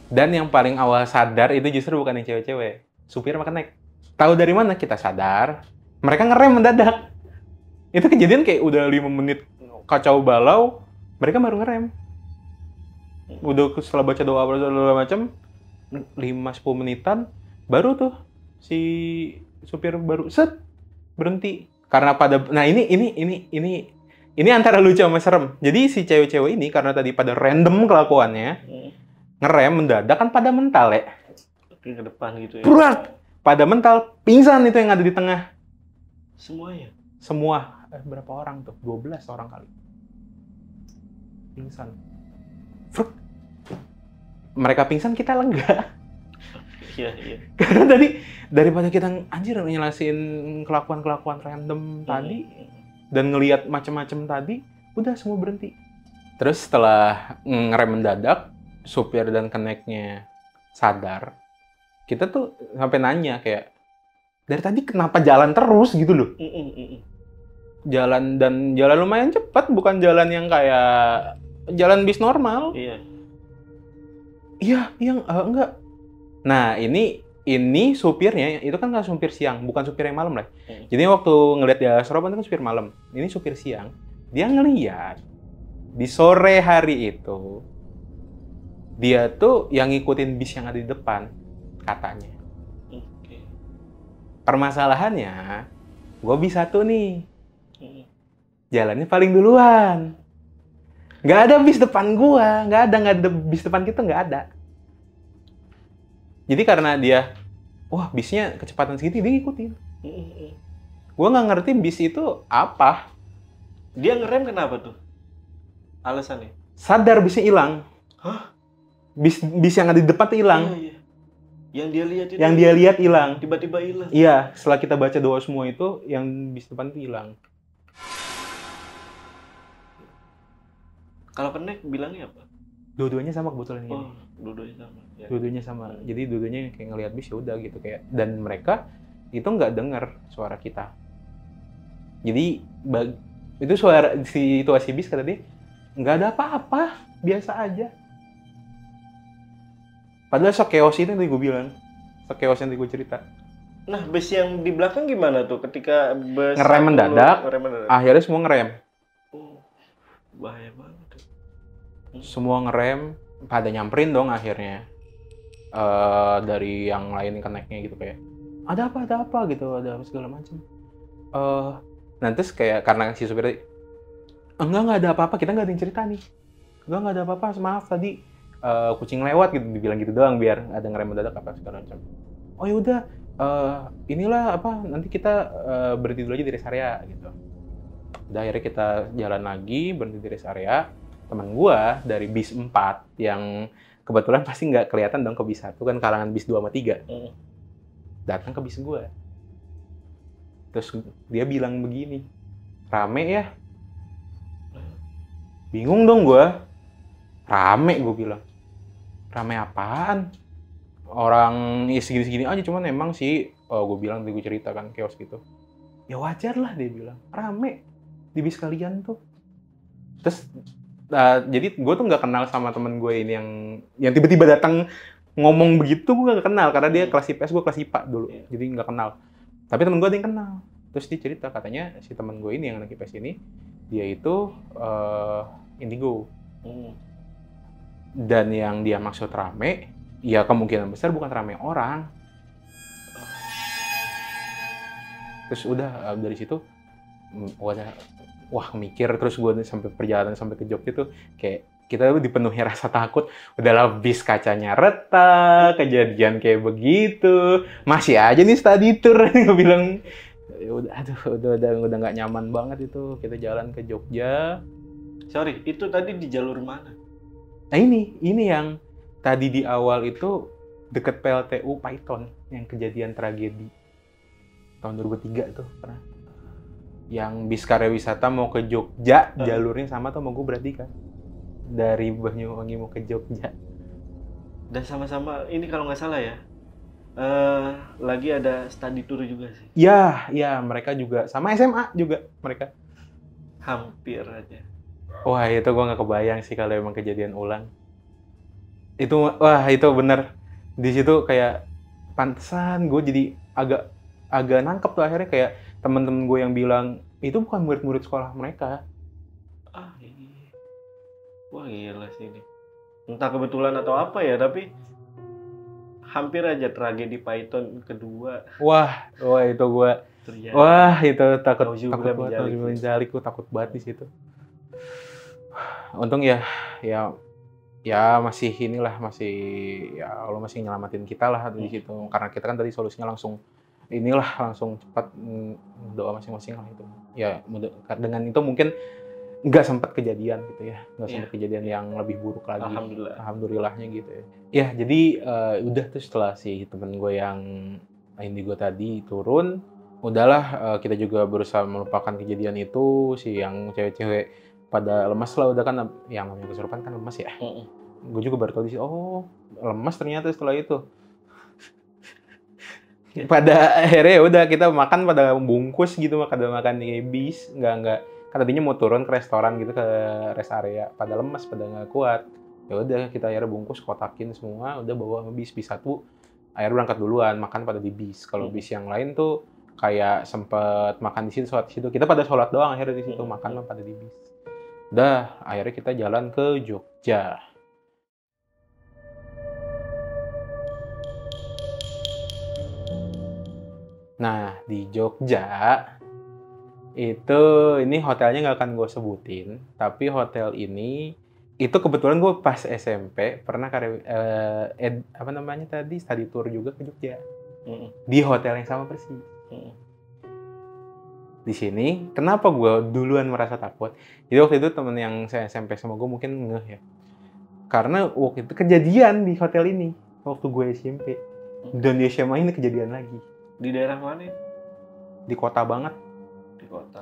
Dan yang paling awal sadar itu justru bukan yang cewek-cewek, supir sama kenek. Tahu dari mana kita sadar? Mereka ngerem mendadak. Itu kejadian kayak udah 5 menit kacau balau, mereka baru ngerem. Udah setelah baca doa segala macam 5-10 menitan baru tuh si supir baru set berhenti. Karena ini antara lucu sama serem. Jadi si cewek-cewek ini karena tadi pada random kelakuannya, ngerem mendadak kan pada mental ya. Ke depan gitu ya. Berat. Pada mental, pingsan itu yang ada di tengah. Semuanya? Semua. Berapa orang tuh? 12 orang kali. Pingsan. Fruk. Mereka pingsan, kita lega. Iya. Karena tadi daripada kita anjir nyelesain kelakuan-kelakuan random tadi dan ngelihat macam-macam tadi, udah semua berhenti. Terus setelah ngerem mendadak, supir dan keneknya sadar. Kita tuh sampai nanya kayak, dari tadi kenapa jalan terus gitu loh? Jalan lumayan cepat, bukan jalan yang kayak jalan bis normal. Iya, enggak. Nah, ini supirnya, itu kan nggak supir siang, bukan supir yang malam lah. Jadi waktu ngeliat di Asrop itu kan supir malam. Ini supir siang. Dia ngeliat di sore hari itu, dia tuh yang ngikutin bis yang ada di depan, katanya. Permasalahannya, gue bisa tuh nih. Jalannya paling duluan. Nggak ada bis depan gue, nggak ada bis depan kita, nggak ada. Jadi karena dia, wah bisnya kecepatan segitu, dia ngikutin. Gue nggak ngerti bis itu apa. Dia ngerem kenapa tuh? Alasannya? Sadar bisnya hilang. Hah? Bis yang ada di depan tuh hilang. Iya. Yang dia lihat itu. Yang dia lihat hilang. Tiba-tiba hilang. Iya, setelah kita baca doa semua itu, yang bis depan itu hilang. Kalau kenek bilangnya apa? Dua-duanya sama kebetulan ini. Dua-duanya sama. Ya. Dua-duanya sama. Jadi dua-duanya kayak ngelihat bis ya udah gitu kayak, dan mereka itu nggak dengar suara kita. Jadi itu suara situasi bis kata dia nggak ada apa-apa, biasa aja. Padahal chaos itu yang tadi gue bilang, chaos yang tadi gue cerita. Nah, bus yang di belakang gimana tuh ketika bus ngerem mendadak, akhirnya semua ngerem. Bahaya banget. Semua ngerem, pada nyamperin dong akhirnya. Dari yang lain connect-nya gitu kayak, ada apa gitu, ada segala macam. Nah terus kayak karena si supir tadi, enggak ada apa-apa, kita nggak ada yang cerita nih. Enggak ada apa-apa, maaf tadi kucing lewat gitu, dibilang gitu doang biar ada ngerem mendadak apa segala macam. Oh ya udah, inilah apa, nanti kita berhenti dulu aja di rest area gitu. Udah akhirnya kita jalan lagi, berhenti di rest area. Teman gua dari bis 4 yang kebetulan pasti nggak kelihatan dong ke bis 1 kan, kalangan bis 2 sama 3. Datang ke bis gua. Terus dia bilang begini, rame ya? Bingung dong gua. Rame gua bilang. Rame apaan? Orang ya segini-segini aja, cuman emang sih gue bilang tadi gue cerita kan chaos gitu. Ya wajar lah dia bilang, rame di bis kalian tuh. Terus jadi gue tuh nggak kenal sama temen gue ini yang tiba-tiba datang ngomong begitu, gue nggak kenal karena dia kelas IPS, gue kelas IPA dulu, jadi nggak kenal. Tapi temen gue ada yang kenal. Terus dia cerita katanya si temen gue ini yang anak IPS ini, dia itu indigo. Dan yang dia maksud rame, ya kemungkinan besar bukan rame orang. Terus udah dari situ wah mikir, terus gue sampai perjalanan sampai ke Jogja tuh kayak kita dipenuhi rasa takut. Udahlah bis kacanya retak, kejadian kayak begitu, masih aja nih study tour. Gue bilang udah nggak nyaman banget itu kita jalan ke Jogja. Sorry, itu tadi di jalur mana? Nah ini yang tadi di awal itu deket PLTU Python yang kejadian tragedi tahun 2003 tuh pernah. Yang bis karya wisata mau ke Jogja, jalurnya sama tuh sama gue berarti kan. Dari Banyuwangi mau ke Jogja. Dan sama-sama ini kalau nggak salah ya, lagi ada study tour juga sih. Ya mereka juga sama SMA juga mereka. Hampir aja. Wah itu gue nggak kebayang sih kalau emang kejadian ulang. Itu bener. Di situ kayak pantesan gue jadi agak nangkep tuh akhirnya, kayak temen-temen gue yang bilang itu bukan murid-murid sekolah mereka. Iya. Wah gila sih ini. Entah kebetulan atau apa ya, tapi hampir aja tragedi Python kedua. Wah itu gue. Terjadi. Wah itu takut banget. Gue takut banget di situ. Untung ya masih masih ya Allah masih nyelamatin kita lah di situ, karena kita kan tadi solusinya langsung cepat, doa masing-masing lah itu ya. Dengan itu mungkin nggak sempat kejadian gitu ya, nggak sempat kejadian yang lebih buruk lagi. Alhamdulillahnya gitu ya. Jadi udah tuh setelah si temen gue yang indigo tadi turun, udahlah kita juga berusaha melupakan kejadian itu. Si yang cewek-cewek pada lemas lah, udah kan yang namanya kesurupan kan lemas ya. Gue juga baru tahu di sini, lemas ternyata setelah itu. Pada akhirnya udah kita makan pada bungkus gitu, makan di bis, nggak kan tadinya mau turun ke restoran gitu, ke rest area, pada lemas, pada nggak kuat. Ya udah kita akhirnya bungkus, kotakin semua, udah bawa bis 1, akhirnya berangkat duluan, makan pada di bis. Kalau bis yang lain tuh kayak sempet makan di situ, sholat di situ. Kita pada sholat doang akhirnya di situ, makan pada di bis. Udah akhirnya kita jalan ke Jogja. Nah, di Jogja itu ini hotelnya nggak akan gue sebutin, tapi hotel ini itu kebetulan gue pas SMP pernah study tour juga ke Jogja. Di hotel yang sama persis. Di sini kenapa gue duluan merasa takut? Jadi waktu itu temen yang saya SMP sama gue mungkin ngeh ya, karena waktu itu kejadian di hotel ini waktu gue SMP, dan di SMA ini kejadian lagi. Di daerah mana? Di kota banget.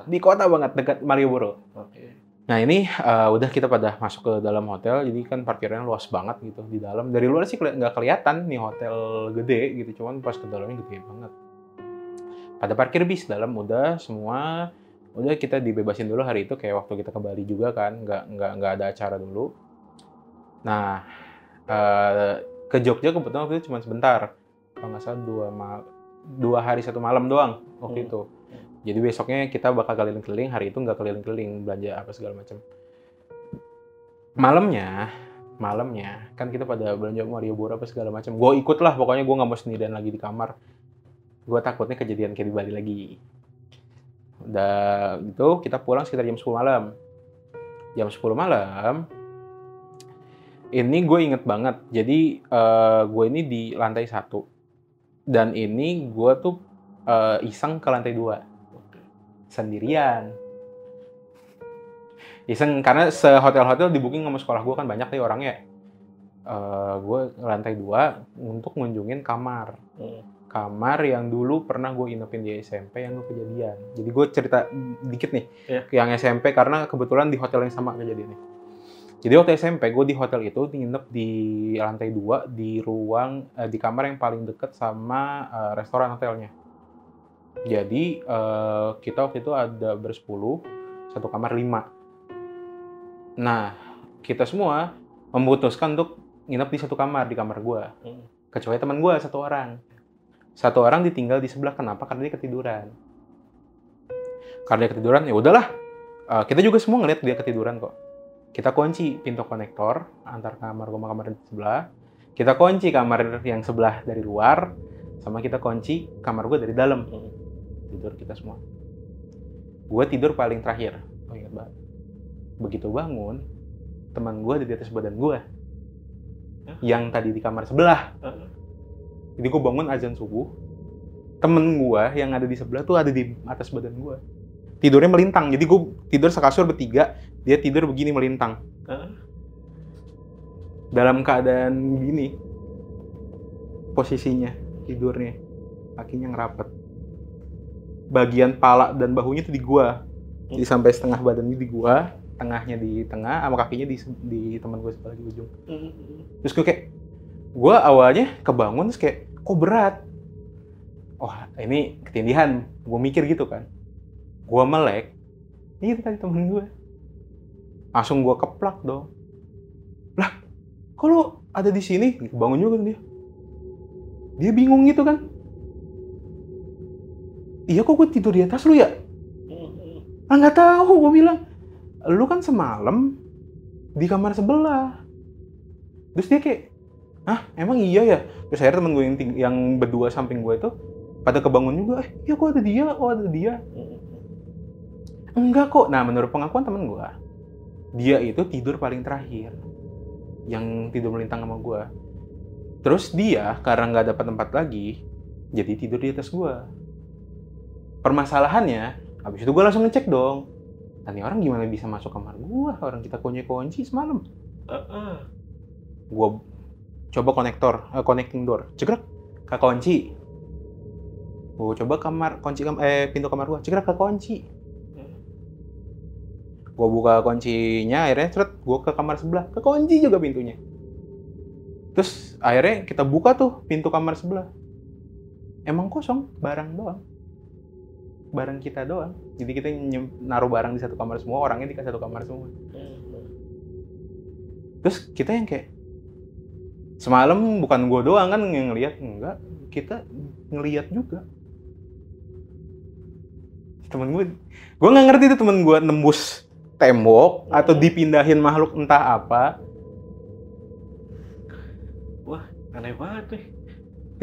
Di kota banget, dekat Malioboro. Oke. Nah ini udah kita pada masuk ke dalam hotel, jadi kan parkirnya luas banget gitu di dalam. Dari luar sih nggak kelihatan nih hotel gede gitu, cuman pas ke dalamnya gede banget. Pada parkir bis dalam udah semua, udah kita dibebasin dulu hari itu kayak waktu kita ke Bali juga kan, nggak ada acara dulu. Nah ke Jogja kebetulan waktu itu cuma sebentar, kalau nggak salah 2 hari 1 malam doang waktu itu. Jadi besoknya kita bakal keliling-keliling, hari itu nggak keliling-keliling, belanja apa segala macam. Malamnya kan kita pada belanja Malioboro apa segala macam. Gue ikut lah, pokoknya gue nggak mau sendirian lagi di kamar. Gue takutnya kejadian kayak di Bali lagi. Udah gitu, kita pulang sekitar jam 10 malam. Jam 10 malam, ini gue inget banget. Jadi gue ini di lantai 1. Dan ini gue tuh iseng ke lantai 2. Sendirian. Iseng, karena sehotel-hotel di booking sama sekolah gue kan banyak nih orangnya. Gue lantai 2 untuk ngunjungin kamar. Kamar yang dulu pernah gue inepin di SMP yang gue kejadian. Jadi gue cerita dikit nih, yang SMP karena kebetulan di hotel yang sama kejadiannya. Jadi waktu SMP gue di hotel itu nginep di lantai 2 di ruang di kamar yang paling deket sama restoran hotelnya. Jadi kita waktu itu ada bersepuluh, 1 kamar 5. Nah, kita semua memutuskan untuk nginep di 1 kamar, di kamar gue. Kecuali teman gue 1 orang. 1 orang ditinggal di sebelah, kenapa? Karena dia ketiduran. Karena dia ketiduran, ya udahlah. Kita juga semua ngeliat dia ketiduran kok. Kita kunci pintu konektor antar kamar gue sama kamar di sebelah. Kita kunci kamar yang sebelah dari luar, sama kita kunci kamar gue dari dalam. Tidur kita semua. Gue tidur paling terakhir. Oh ingat banget. Begitu bangun, teman gue ada di atas badan gue. Yang tadi di kamar sebelah. Jadi gue bangun azan subuh. Temen gue yang ada di sebelah tuh ada di atas badan gue. Tidurnya melintang. Jadi gue tidur sekasur bertiga. Dia tidur begini melintang. Dalam keadaan gini. Posisinya. Tidurnya. Kakinya ngerapat. Bagian pala dan bahunya tuh di gua. Jadi sampai setengah badannya di gua, tengahnya di tengah, sama kakinya di teman gua sebelah di ujung. Terus gua awalnya kebangun terus kayak, kok berat? Wah, ini ketindihan. Gua mikir gitu kan. Gua melek, ini tadi temen gua. Langsung gua keplak dong. Lah, kok lu ada di sini? Kebangun juga dia. Dia bingung gitu kan. Iya kok gue tidur di atas lu ya? Nggak tahu, gue bilang. Lu kan semalam di kamar sebelah. Terus dia kayak, emang iya ya? Terus akhirnya temen gue yang berdua samping gue itu pada kebangun juga. Iya kok ada dia? Enggak kok. Nah menurut pengakuan temen gue, dia itu tidur paling terakhir. Yang tidur melintang sama gue. Terus dia karena nggak dapat tempat lagi, jadi tidur di atas gue. Permasalahannya, habis itu gue langsung ngecek dong. Dan ini orang gimana bisa masuk kamar gue? Orang kita kunci semalam. Gue coba connecting door. Cekrek, kekunci. Gue coba pintu kamar gue. Cekrek, kekunci. Gue buka kuncinya, akhirnya gue ke kamar sebelah. Kekunci juga pintunya. Terus akhirnya kita buka tuh pintu kamar sebelah. Emang kosong, barang doang. Barang kita doang. Jadi kita naruh barang di 1 kamar semua, orangnya di 1 kamar semua. Terus kita yang kayak, semalam bukan gue doang kan yang ngeliat, enggak, kita ngeliat juga. Temen gue nggak ngerti tuh temen gue nembus tembok atau dipindahin makhluk entah apa. Wah, aneh banget nih.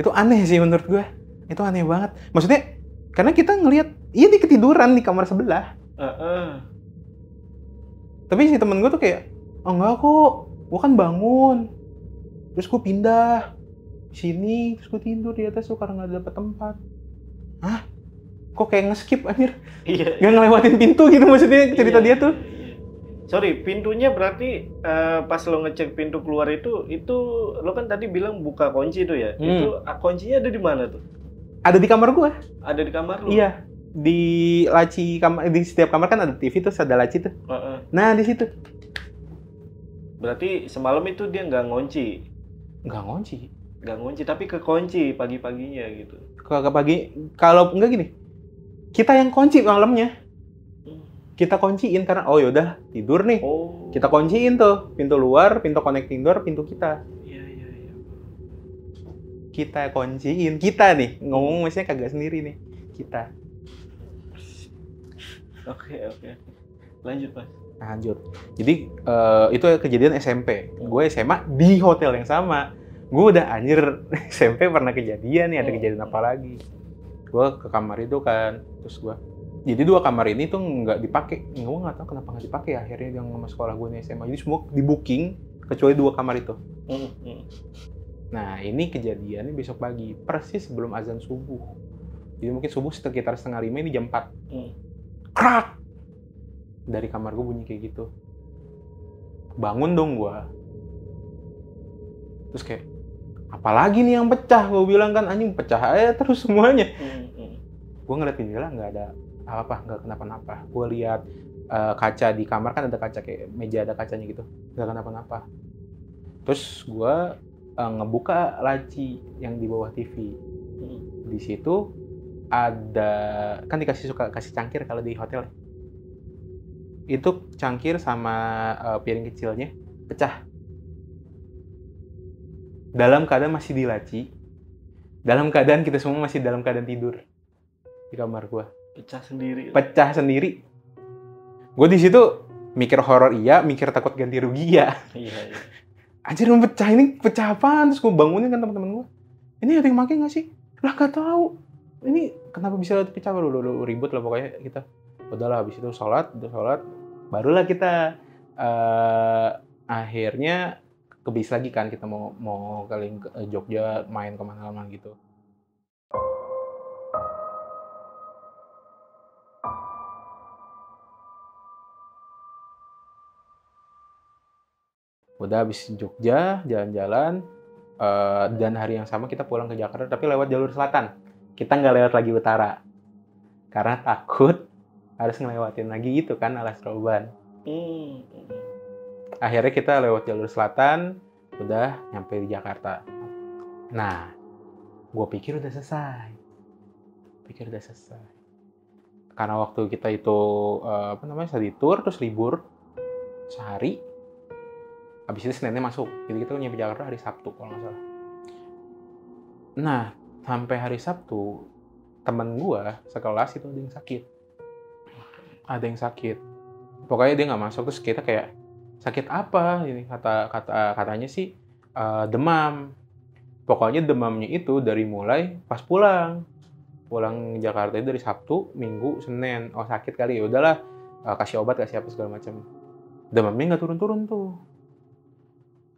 Itu aneh sih menurut gue. Itu aneh banget. Maksudnya, karena kita ngelihat, iya dia ketiduran di kamar sebelah. Tapi si temen gue tuh kayak, enggak kok, gue kan bangun. Terus gue pindah sini, terus gue tidur di atas tuh karena nggak dapet tempat. Hah? Kok kayak nge-skip anjir? Iya. Nggak ngelewatin pintu gitu maksudnya cerita dia tuh. Sorry, pintunya berarti pas lo ngecek pintu keluar itu lo kan tadi bilang buka kunci tuh ya? Itu kuncinya ada di mana tuh? Ada di kamar gue. Ada di kamar lo? Iya. Di laci kamar, di setiap kamar kan ada TV terus ada laci tuh. Nah di situ. Berarti semalam itu dia nggak ngunci? Nggak ngunci. Nggak ngunci, tapi kekunci pagi-paginya gitu. Ke pagi, kalau enggak gini, kita yang kunci malamnya. Kita kunciin karena oh yaudah tidur nih. Kita kunciin tuh pintu luar, pintu connecting door, pintu kita. Iya. Kita kunciin, kita nih ngomong maksudnya kagak sendiri nih, kita. Oke. Lanjut Mas. Lanjut. Jadi itu kejadian SMP. Gue SMA di hotel yang sama. Gue udah anjir SMP pernah kejadian nih, ada kejadian apa lagi. Gue ke kamar itu kan, terus gue. Jadi 2 kamar ini tuh nggak dipakai. Gue nggak tahu kenapa nggak dipakai ya. Akhirnya yang sama sekolah gue nih SMA. Jadi semua di booking kecuali 2 kamar itu. Nah ini kejadiannya besok pagi, persis sebelum azan subuh. Jadi mungkin subuh sekitar 4:30, ini jam 4. Krak! Dari kamar gue bunyi kayak gitu. Bangun dong gue. Terus kayak, apalagi nih yang pecah? Gue bilang kan, anjing pecah aja terus semuanya. Gue ngeliat jendela nggak ada apa-apa, nggak kenapa-napa. Gue lihat kaca di kamar kan ada kaca kayak meja ada kacanya gitu, nggak kenapa-napa. Terus gue ngebuka laci yang di bawah TV. Di situ ada kan suka kasih cangkir kalau di hotel. Itu cangkir sama piring kecilnya pecah. Dalam keadaan masih di laci. Dalam keadaan kita semua masih dalam keadaan tidur di kamar gue. Pecah sendiri. Gue di situ mikir horor iya, mikir takut ganti rugi ya. Iya. Anjir pecah, ini pecah apaan? Terus gue bangunin kan teman-teman gue. Ini ada yang pakai nggak sih? Lah gak tahu. Ini kenapa bisa pecah? Lu ribut lah pokoknya kita. Udahlah habis itu sholat, barulah kita akhirnya kebis lagi kan, kita mau kali ke Jogja main kemana-mana gitu. Udah habis Jogja, jalan-jalan, dan hari yang sama kita pulang ke Jakarta, tapi lewat jalur selatan. Kita nggak lewat lagi utara. Karena takut harus ngelewatin lagi itu kan, Alas Roban. Akhirnya kita lewat jalur selatan, udah nyampe di Jakarta. Nah, gue pikir udah selesai. Karena waktu kita itu, study tour, terus libur sehari. Habis itu Seninnya masuk, jadi kita nyampe Jakarta hari Sabtu kalau nggak salah. Nah, sampai hari Sabtu, temen gue sekelas itu ada yang sakit. Pokoknya dia nggak masuk, terus kita kayak, sakit apa? Ini katanya sih demam. Pokoknya demamnya itu dari mulai pas pulang Jakarta itu dari Sabtu, Minggu, Senin. Oh sakit kali, ya udahlah kasih obat, kasih apa segala macam. Demamnya nggak turun-turun tuh.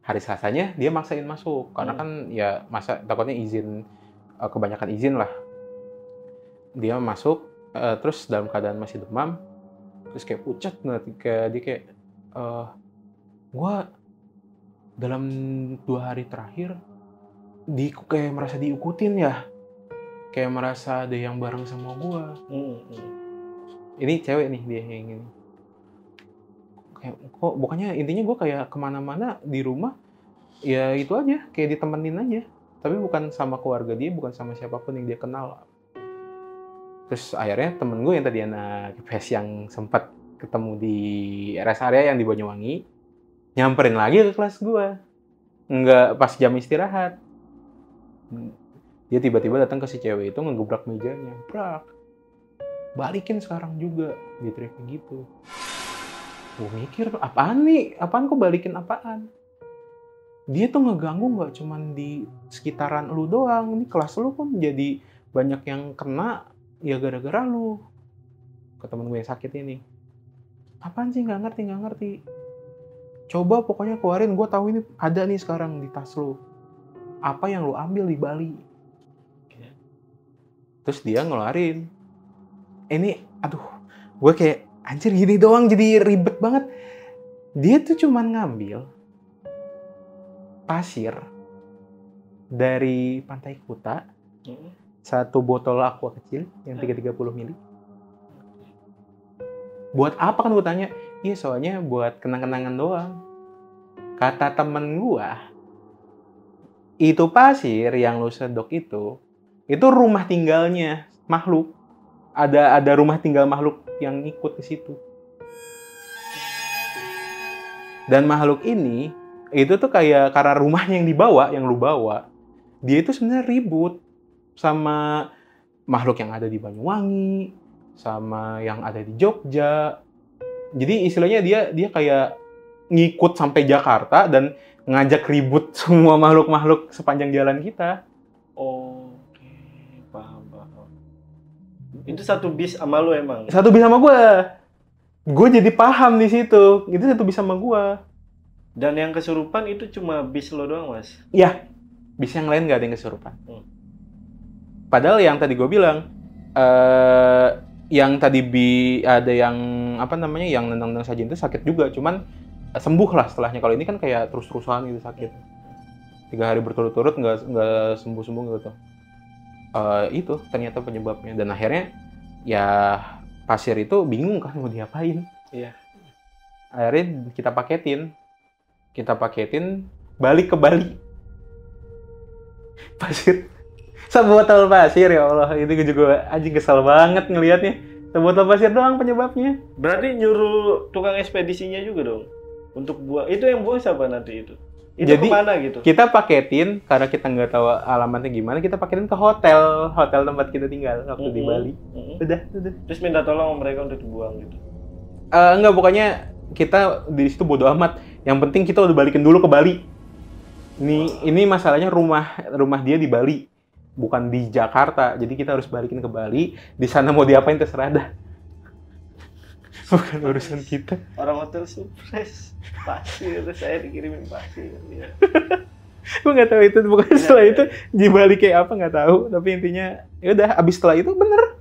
Hari Selasanya dia maksain masuk karena kan ya masa takutnya izin, kebanyakan izin lah. Dia masuk terus dalam keadaan masih demam, terus kayak pucat dia kayak gue dalam 2 hari terakhir kayak merasa diikutin ya, kayak merasa ada yang bareng sama gue. Ini cewek nih dia yang ini. Kayak kok pokoknya intinya gue kayak kemana-mana di rumah ya itu aja, kayak ditemenin aja, tapi bukan sama keluarga dia, bukan sama siapapun yang dia kenal. Terus akhirnya temen gue yang tadi anak IPS yang sempat ketemu di rest area yang di Banyuwangi nyamperin lagi ke kelas gue, nggak pas jam istirahat. Dia tiba-tiba datang ke si cewek itu, ngegebrak mejanya, brak, balikin sekarang juga, dia teriak gitu. Gue mikir, apaan kok balikin apaan? Dia tuh ngeganggu nggak cuman di sekitaran lu doang, ini kelas lu pun jadi banyak yang kena, ya gara-gara lu. Ke temen gue yang sakit ini. Apaan sih, nggak ngerti. Coba pokoknya keluarin, gue tahu ini ada nih sekarang di tas lu. Apa yang lu ambil di Bali? Terus dia ngeluarin. Ini, gue kayak, anjir gini doang jadi ribet banget. Dia tuh cuman ngambil pasir dari Pantai Kuta, 1 botol aqua kecil yang 330 ml, Buat apa kan gue tanya? Iya soalnya buat kenang-kenangan doang. Kata temen gue, itu pasir yang lu sedok itu rumah tinggalnya makhluk. Ada rumah tinggal makhluk yang ikut ke situ. Dan makhluk ini, itu tuh kayak karena rumahnya yang dibawa, yang lu bawa, dia itu sebenarnya ribut sama makhluk yang ada di Banyuwangi, sama yang ada di Jogja. Jadi istilahnya dia kayak ngikut sampai Jakarta dan ngajak ribut semua makhluk-makhluk sepanjang jalan kita. Oke, paham. Itu satu bis sama lu emang? Satu bis sama gue. Gue jadi paham di situ. Itu satu bis sama gue. Dan yang kesurupan itu cuma bis lo doang, Mas? Iya. Bis yang lain nggak ada yang kesurupan. Padahal yang tadi gue bilang, yang tadi ada yang yang nendang-nendang sajian itu sakit juga, cuman sembuh lah setelahnya. Kalau ini kan kayak terus-terusan gitu sakit. 3 hari berturut-turut nggak sembuh-sembuh gitu. Itu ternyata penyebabnya. Dan akhirnya ya pasir itu bingung kan mau diapain. Iya. Akhirnya kita paketin balik ke Bali. Pasir. Sebotol pasir, ya Allah. Itu juga anjing kesel banget ngelihatnya. Sebotol pasir doang penyebabnya. Berarti nyuruh tukang ekspedisinya juga dong untuk buang. Itu yang buang siapa nanti itu? Itu jadi, kemana gitu? Kita paketin, karena kita nggak tahu alamatnya gimana, kita paketin ke hotel tempat kita tinggal waktu di Bali. Udah. Terus minta tolong mereka untuk dibuang gitu? Enggak, pokoknya kita di situ bodo amat. Yang penting kita udah balikin dulu ke Bali. Ini masalahnya rumah dia di Bali, bukan di Jakarta. Jadi kita harus balikin ke Bali. Di sana mau diapain terserah dah. Bukan urusan kita. Orang hotel surprise pasir, saya dikirimin pasir. Ya. Gue nggak tahu itu, bukan setelah itu di Bali kayak apa nggak tahu. Tapi intinya, ya udah. Abis setelah itu bener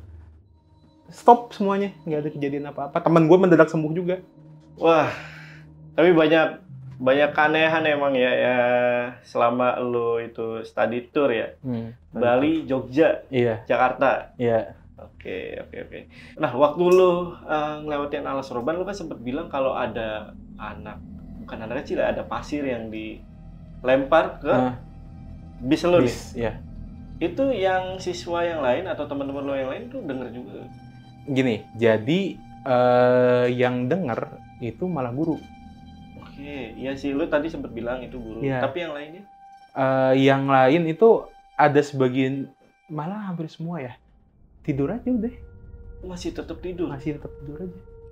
stop semuanya, nggak ada kejadian apa-apa. Teman gue mendadak sembuh juga. Wah, tapi banyak keanehan emang ya selama lo itu study tour ya. Bali, Jogja, iya. Jakarta. Iya. Oke. Nah, waktu lu ngelewatin Alas Roban, lu kan sempat bilang kalau ada bukan anak kecil, ada pasir yang dilempar ke bis lu nih. Iya. Itu yang siswa yang lain atau teman-teman lu yang lain tuh denger juga? Gini, jadi yang denger itu malah guru. Oke, iya sih, lu tadi sempat bilang itu guru. Iya. Tapi yang lainnya? Yang lain itu ada sebagian, malah hampir semua ya. Tidur aja udah. Masih tetap tidur aja.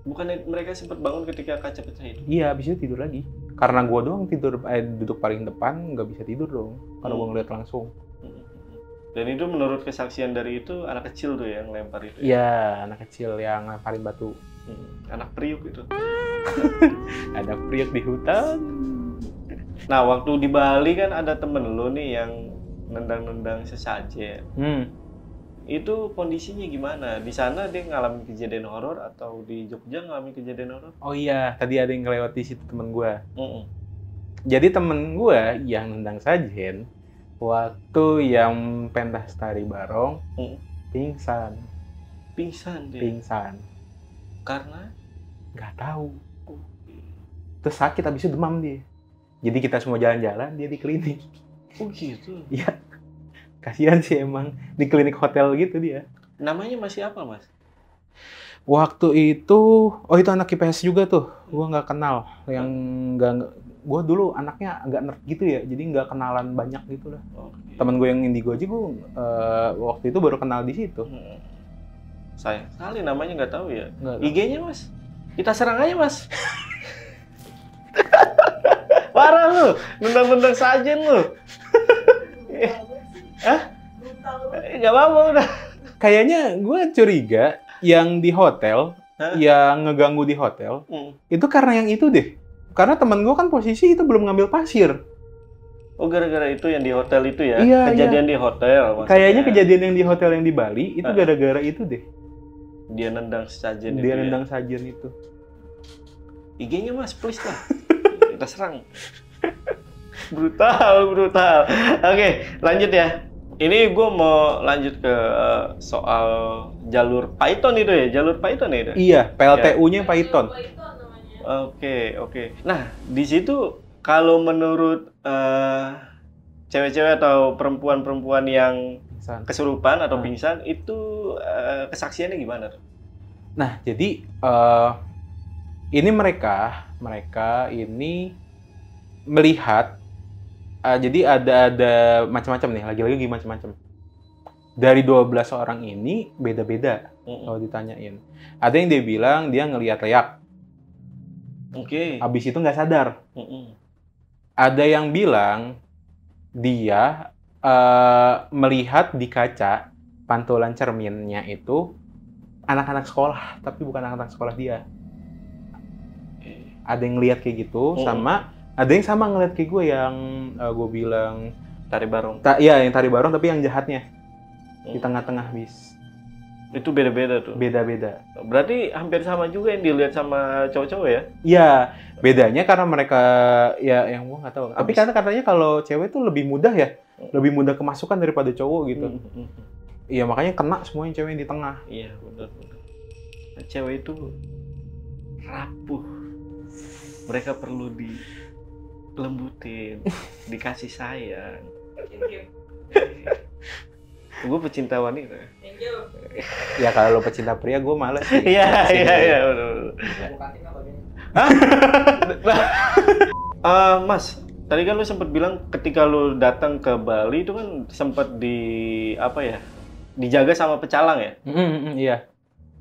Bukannya mereka sempat bangun ketika kaca pecah itu? Iya, habis itu tidur lagi. Karena gua doang duduk paling depan, nggak bisa tidur dong. Kalau gua ngeliat langsung. Dan itu menurut kesaksian dari itu anak kecil tuh yang lempar itu? Iya, anak kecil yang lemparin batu. Anak priuk itu. Ada priuk di hutan. Nah, waktu di Bali kan ada temen lu nih yang nendang-nendang sesajen. Itu kondisinya gimana? Di sana dia ngalamin kejadian horor atau di Jogja ngalamin kejadian horor? Oh iya, tadi ada yang ngelewat di situ temen gue. Jadi temen gue yang nendang sajen, waktu yang pentas tari barong, pingsan. Pingsan. Karena? Nggak tahu. Terus sakit, habis itu demam dia. Jadi kita semua jalan-jalan, dia di klinik. Oh gitu? Iya. Kasihan sih emang, di klinik hotel gitu dia. Namanya masih apa, Mas? Waktu itu, itu anak IPS juga tuh. Gua nggak kenal. Gua dulu anaknya agak nerd gitu ya, jadi nggak kenalan banyak gitu lah. Temen gue yang indigo aja gue waktu itu baru kenal di situ. Sayang sekali namanya nggak tahu ya. IG-nya, Mas? Kita serang aja, Mas. Parah lu, nendang-nendang sajen lu. Hah? Gak apa-apa udah. Kayaknya gue curiga yang di hotel, yang ngeganggu di hotel, itu karena yang itu deh. Karena temen gue kan posisi itu belum ngambil pasir. Oh, gara-gara itu yang di hotel itu ya? Iya, kejadian di hotel maksudnya. Kayaknya kejadian yang di hotel yang di Bali, itu gara-gara itu deh. Dia nendang sajen itu. Dia nendang sajen itu. IG-nya, Mas, please lah. Kita serang. Brutal. Oke, lanjut ya. Ini gue mau lanjut ke soal jalur Python itu ya, jalur Python ya itu? Iya, PLTU-nya Python. Oke. Nah, di situ kalau menurut cewek-cewek atau perempuan-perempuan yang kesurupan atau pingsan, itu kesaksiannya gimana tuh? Nah, jadi ini mereka ini melihat, jadi ada macam-macam nih, lagi-lagi macam-macam. Dari 12 orang ini beda-beda kalau ditanyain. Ada yang dia bilang dia ngelihat leak. Habis itu nggak sadar. Ada yang bilang dia melihat di kaca pantulan cerminnya itu anak-anak sekolah, tapi bukan anak-anak sekolah dia. Ada yang lihat kayak gitu, sama ada yang sama ngeliat kayak gue yang gue bilang Tari Barong. Iya, yang Tari Barong tapi yang jahatnya di tengah-tengah bis. Itu beda-beda tuh. Beda-beda. Berarti hampir sama juga yang dilihat sama cowok-cowok ya? Iya, bedanya karena mereka ya yang gue nggak tahu. Tapi karena katanya kalau cewek tuh lebih mudah ya, lebih mudah kemasukan daripada cowok gitu. Iya, makanya kena semuanya cewek yang di tengah. Iya, benar. Nah, cewek itu rapuh. Mereka perlu dilembutin, dikasih sayang. Gue pecinta wanita. Ya kalau lo pecinta pria, gue males sih. Iya, benar. Mas, tadi kan lu sempat bilang ketika lu datang ke Bali itu kan sempat dijaga sama pecalang ya? Iya.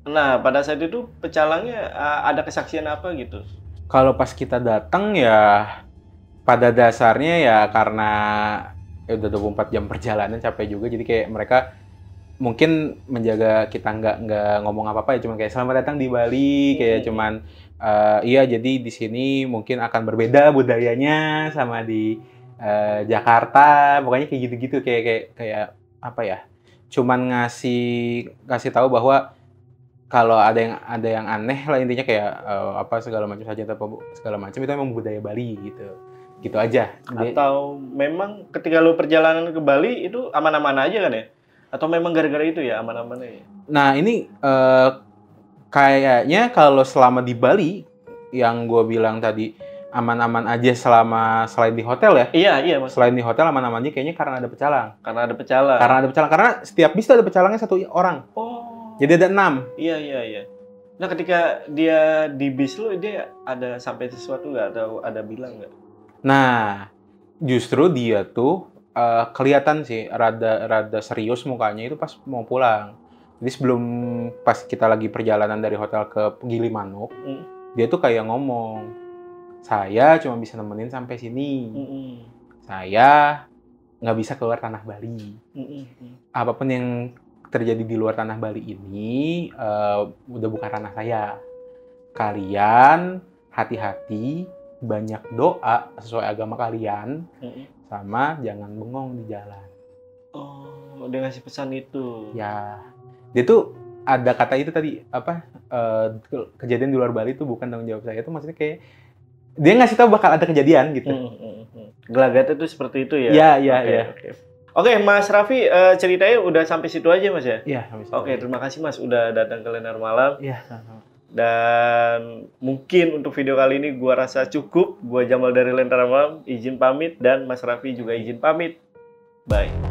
Nah, pada saat itu pecalangnya ada kesaksian apa gitu? Kalau pas kita datang ya pada dasarnya ya karena udah 24 jam perjalanan capek juga, jadi kayak mereka mungkin menjaga kita nggak ngomong apa-apa ya, cuma kayak selamat datang di Bali, kayak cuman iya jadi di sini mungkin akan berbeda budayanya sama di Jakarta, pokoknya kayak gitu-gitu, kayak apa ya, cuman ngasih tahu bahwa kalau ada yang aneh lah intinya, kayak apa segala macam saja atau segala macam itu memang budaya Bali gitu aja. Atau memang ketika lu perjalanan ke Bali itu aman-aman aja kan ya? Atau memang gara-gara itu ya aman-amannya ya? Nah ini kayaknya kalau selama di Bali yang gue bilang tadi aman-aman aja selain di hotel ya? Iya mas. Selain di hotel aman-amannya kayaknya karena ada pecalang. Karena setiap bis ada pecalangnya 1 orang. Oh. Jadi ada 6. Iya. Nah ketika dia di bis lu, dia ada sampai sesuatu nggak? Atau ada bilang nggak? Nah, justru dia tuh kelihatan sih rada serius mukanya itu pas mau pulang. Jadi sebelum pas kita lagi perjalanan dari hotel ke Gilimanuk, dia tuh kayak ngomong, saya cuma bisa nemenin sampai sini. Saya nggak bisa keluar tanah Bali. Apapun yang terjadi di luar tanah Bali ini udah bukan ranah saya. Kalian hati-hati, banyak doa sesuai agama kalian, sama jangan bengong di jalan. Oh, dia ngasih pesan itu. Ya, dia tuh ada kata itu tadi apa? Kejadian di luar Bali itu bukan tanggung jawab saya. Itu maksudnya kayak dia ngasih tahu bakal ada kejadian gitu. Gelagatnya tuh seperti itu ya? Iya. Oke, Mas Raffi, ceritanya udah sampai situ aja Mas ya? Iya, sampai situ. Oke, terima kasih Mas udah datang ke Lentera Malam. Iya, sama-sama. Dan mungkin untuk video kali ini gua rasa cukup. Gua Jamal dari Lentera Malam izin pamit, dan Mas Raffi juga izin pamit. Bye.